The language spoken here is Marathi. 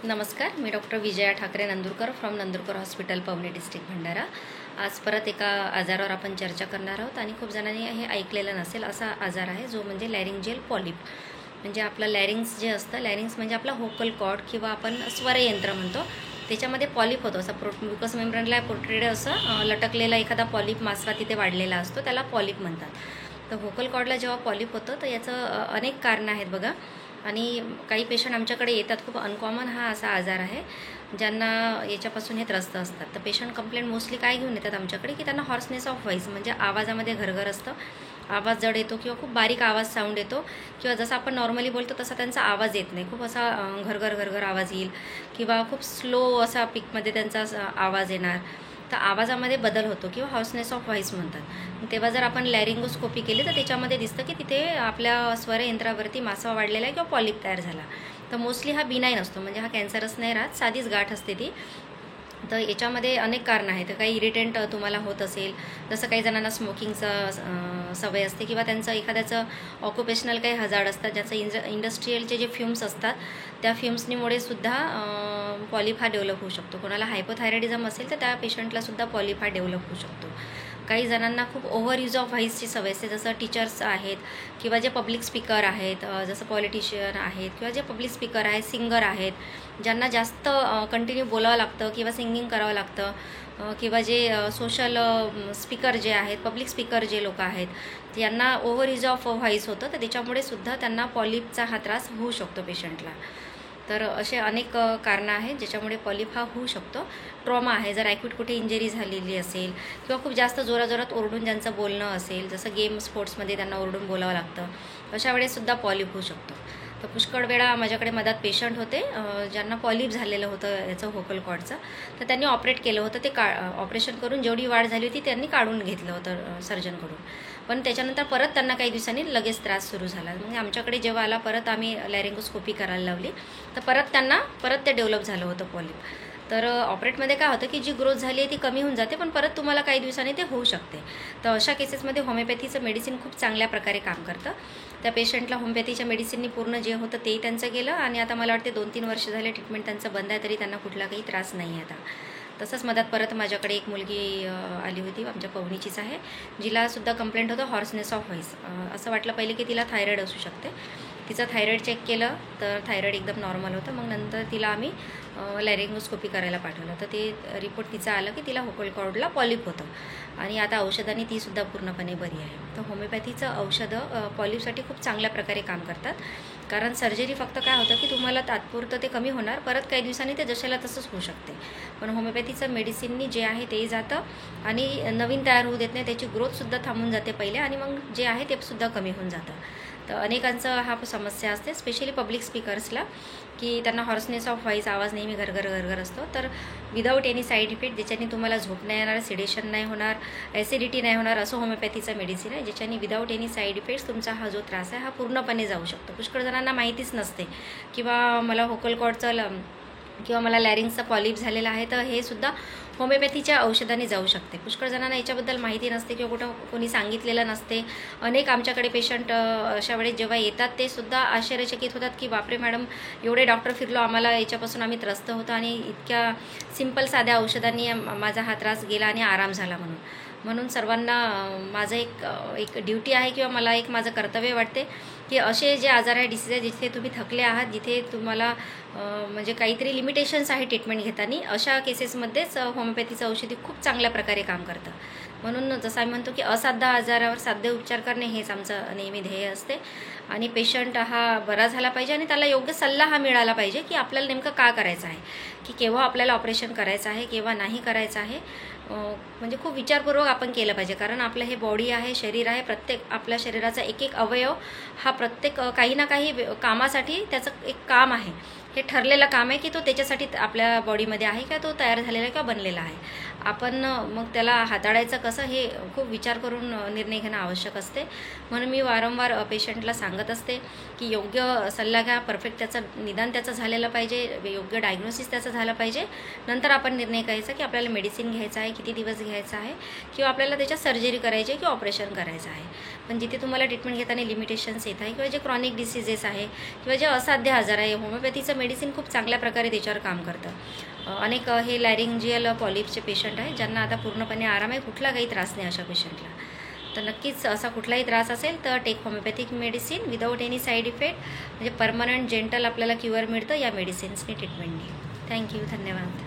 नमस्कार, मी doctor Vijaya Thakre Nandurkar from Nandurkar hospital Pauni district Bhandara. आज परत एका आजारावर आपण चर्चा करणार आहोत आणि खूप जणांनी हे ऐकलेलं नसेल असा आजार आहे जो म्हणजे लॅरिंजियल पॉलिप। म्हणजे आपलं लॅरिंग्स जे असतं, लॅरिंग्स म्हणजे आपला व्होकल कॉर्ड किंवा आपण स्वरयंत्र म्हणतो, त्याच्यामध्ये पॉलिप होतो। असं म्युकस मेम्ब्रेनला पोर्ट्रेड असं लटकलेला एखादा पॉलिप मासरा तिथे वाढलेला असतो, त्याला पॉलिप म्हणतात। तर व्होकल कॉर्डला जेव्हा पॉलिप होतं तर याचं अनेक कारणं आहेत बघा। आणि काही पेशंट आमच्याकडे येतात, खूप अनकॉमन हा असा आजार आहे ज्यांना याच्यापासून हे त्रस्त असतात। तर पेशंट कंप्लेंट मोस्टली काय घेऊन येतात आमच्याकडे की त्यांना हॉर्सनेस ऑफ व्हॉइस म्हणजे आवाजामध्ये घरघर असतं, आवाज जड येतो किंवा खूप बारीक आवाज साऊंड येतो किंवा जसं आपण नॉर्मली बोलतो तसा त्यांचा आवाज येत नाही, खूप असा घरघर घरघर आवाज येईल किंवा खूप स्लो असा पिकमध्ये त्यांचा आवाज येणार। तर आवाजामध्ये बदल होतो किंवा हॉर्सनेस ऑफ व्हॉइस म्हणतात। तेव्हा जर आपण लॅरिंगोस्कोपी केली तर त्याच्यामध्ये दिसतं की तिथे आपल्या स्वरयंत्रावरती मासा वाढलेला आहे किंवा पॉलिप तयार झाला। तर मोस्टली हा बिनाईन असतो, म्हणजे हा कॅन्सरस नाही राहत, साधीच गाठ असते ती। तर याच्यामध्ये अनेक कारणं आहेत। काही इरिटेंट तुम्हाला होत असेल, जसं काही जणांना स्मोकिंगचं सवय असते किंवा त्यांचं एखाद्याचं ऑक्युपेशनल काही हजार्ड असतात, ज्याचं इंडस्ट्रीयलचे जे फ्युम्स असतात त्या फ्युम्सनीमुळे सुद्धा पॉलिप हा डेव्हलप होऊ शकतो। कोणाला हायपोथायरॉइडिझम असेल तर त्या पेशंटलासुद्धा पॉलिप हा डेव्हलप होऊ शकतो। काही जणांना खूप ओव्हर यूज ऑफ व्हॉइसची सवय असते, जसं टीचर्स आहेत किंवा जे पब्लिक स्पीकर आहेत, जसं पॉलिटिशियन आहेत किंवा जे पब्लिक स्पीकर आहेत, सिंगर आहेत, ज्यांना जास्त कंटिन्यू बोलावं लागतं किंवा सिंगिंग करावं लागतं किंवा जे सोशल स्पीकर जे आहेत, पब्लिक स्पीकर जे लोक आहेत, यांना ओव्हर यूज ऑफ व्हॉइस होतं, तर त्याच्यामुळे सुद्धा त्यांना पॉलिपचा हा त्रास होऊ शकतो पेशंटला। तर असे अनेक कारणं आहेत ज्याच्यामुळे पॉलिप हा होऊ शकतो। ट्रॉमा आहे, जर ॲक्यूट कुठे इंजरी झालेली असेल किंवा खूप जास्त जोराजोरात ओरडून ज्यांचं बोलणं असेल, जसं गेम स्पोर्ट्समध्ये त्यांना ओरडून बोलावं लागतं, अशा वेळेससुद्धा पॉलिप होऊ शकतो। तर पुष्कळ वेळा माझ्याकडे मधात पेशंट होते ज्यांना पॉलिप झालेलं होतं याचं व्होकल कॉर्डचं, तर त्यांनी ऑपरेट केलं होतं। ते ऑपरेशन करून जेवढी वाढ झाली होती त्यांनी काढून घेतलं होतं सर्जनकडून, पण त्याच्यानंतर परत त्यांना काही दिवसांनी लगेच त्रास सुरू झाला। म्हणजे आमच्याकडे जेव्हा आला परत आम्ही लॅरिंगोस्कोपी करायला लावली तर परत ते डेव्हलप झालं होतं पॉलिप। तर ऑपरेटमध्ये काय होतं की जी ग्रोथ झाली आहे ती कमी होऊन जाते, पण परत तुम्हाला काही दिवसांनी ते होऊ शकते। तर अशा केसेसमध्ये होमिओपॅथीचं मेडिसिन खूप चांगल्या प्रकारे काम करतं। त्या पेशंटला होमिओपॅथीच्या मेडिसिननी पूर्ण जे होतं तेही त्यांचं गेलं आणि आता मला वाटते 2-3 वर्ष झाले ट्रीटमेंट त्यांचं बंद आहे, तरी त्यांना कुठला काही त्रास नाही आहे आता। तसंच मधात परत माझ्याकडे एक मुलगी आली होती, आमच्या पवनीचीच आहे, जिलासुद्धा कंप्लेंट होतं हॉर्सनेस ऑफ व्हॉइस। असं वाटलं पहिले की तिला थायरॉइड असू शकते। तिचं थायरॉइड चेक केलं तर थायरॉइड एकदम नॉर्मल होतं। मग नंतर तिला आम्ही लॅरिंगोस्कोपी करायला पाठवलं, तर ते रिपोर्ट तिचा आलं की तिला व्होकल कॉर्डला पॉलिप होतं आणि आता औषधांनी तीसुद्धा पूर्णपणे बरी आहे। तर होमिओपॅथीचं औषधं पॉलिपसाठी खूप चांगल्या प्रकारे काम करतात, कारण सर्जरी फक्त काय होतं की तुम्हाला तात्पुरतं ते कमी होणार, परत काही दिवसांनी ते जशाला तसंच होऊ शकते। पण होमिओपॅथीचं मेडिसिननी जे आहे तेही जातं आणि नवीन तयार होऊ देत नाही, त्याची ग्रोथसुद्धा थांबून जाते पहिले आणि मग जे आहे ते सुद्धा कमी होऊन जातं। तर अनेकांचं हा समस्या असते, स्पेशली पब्लिक स्पीकर्सला, की त्यांना हॉर्सनेस ऑफ व्हॉइस, आवाज नेहमी घरघर घरघर असतो। तर विदाऊट एनी साईड इफेक्ट, ज्याच्याने तुम्हाला झोप नाही येणार, सिडेशन नाही होणार, ॲसिडिटी नाही होणार, असं होमिओपॅथीचं मेडिसिन आहे, ज्याच्याने विदाऊट एनी साईड इफेक्ट्स तुमचा हा जो त्रास आहे हा पूर्णपणे जाऊ शकतो। पुष्कळ जणांना माहितीच नसते किंवा मला व्होकल कॉर्डचं किंवा मला लॅरिंगचा पॉलिप झालेला आहे, तर हे सुद्धा होमिओपॅथीच्या औषधाने जाऊ शकते। पुष्कळ जणांना याच्याबद्दल माहिती नसते किंवा कोणी सांगितलेलं नसते। अनेक आमच्याकडे पेशंट अशा वेळेस जेव्हा येतात ते सुद्धा आश्चर्यचकित होतात की बापरे मॅडम, एवढे डॉक्टर फिरलो, आम्हाला याच्यापासून आम्ही त्रस्त होतो आणि इतक्या सिंपल साध्या औषधांनी माझा हा त्रास गेला आणि आराम झाला म्हणून सर्वांना माझं एक ड्युटी आहे किंवा मला एक माझं कर्तव्य वाटते की असे जे आजार आहे, डिसीज आहे, जिथे तुम्ही थकले आहात, जिथे तुम्हाला म्हणजे काहीतरी लिमिटेशन्स आहे ट्रीटमेंट घेताना, अशा केसेसमध्येच होमिओपॅथीचं औषधी खूप चांगल्या प्रकारे काम करतं। म्हणून जसं आम्ही म्हणतो की असाध्य आजारावर साध्य उपचार करणे हेच आमचं नेहमी ध्येय असते आणि पेशंट हा बरा झाला पाहिजे आणि त्याला योग्य सल्ला हा मिळाला पाहिजे की आपल्याला नेमकं का करायचं आहे, की केव्हा आपल्याला ऑपरेशन करायचं आहे, केव्हा नाही करायचं आहे। म्हणजे खूप विचारपूर्वक आपण केलं पाहिजे, कारण आपलं हे बॉडी आहे, शरीर आहे, प्रत्येक आपल्या शरीराचा एक एक अवयव हा प्रत्येक काही ना काही कामासाठी त्याचं एक काम आहे, हे ठरलेलं काम आहे की तो त्याच्यासाठी आपल्या बॉडीमध्ये आहे किंवा तो तयार झालेला किंवा बनलेला आहे। आपण मग त्याला हाताळायचं कसं हे खूप विचार करून निर्णय घेणं आवश्यक असते। म्हणून मी वारंवार पेशंटला सांगत असते की योग्य सल्ला घ्या, परफेक्ट त्याचं निदान त्याचं झालेलं पाहिजे, योग्य डायग्नोसिस त्याचं झालं पाहिजे, नंतर आपण निर्णय करायचा की आपल्याला मेडिसिन घ्यायचं आहे, किती दिवस घ्यायचं आहे किंवा आपल्याला त्याच्यात सर्जरी करायची आहे किंवा ऑपरेशन करायचं आहे। पण जिथे तुम्हाला ट्रीटमेंट घेताना लिमिटेशन्स येत आहे किंवा जे क्रॉनिक डिसीजेस आहे किंवा जे असाध्य आजार आहे, होमिओपॅथीचं मेडिसिन खूप चांगल्या प्रकारे त्याच्यावर काम करतं. अनेक हे लॅरिंजियल पॉलिपचे पेशंट आहेत ज्यांना आता पूर्णपणे आराम आहे, कुठला काही त्रास नाही अशा पेशंटला. तर नक्कीच असा कुठलाही त्रास असेल तर take homeopathic medicine without any side effect, म्हणजे परमनंट जेंटल आपल्याला क्युअर मिळतं या मेडिसिन्सनी ट्रीटमेंटनी. थँक्यू, धन्यवाद.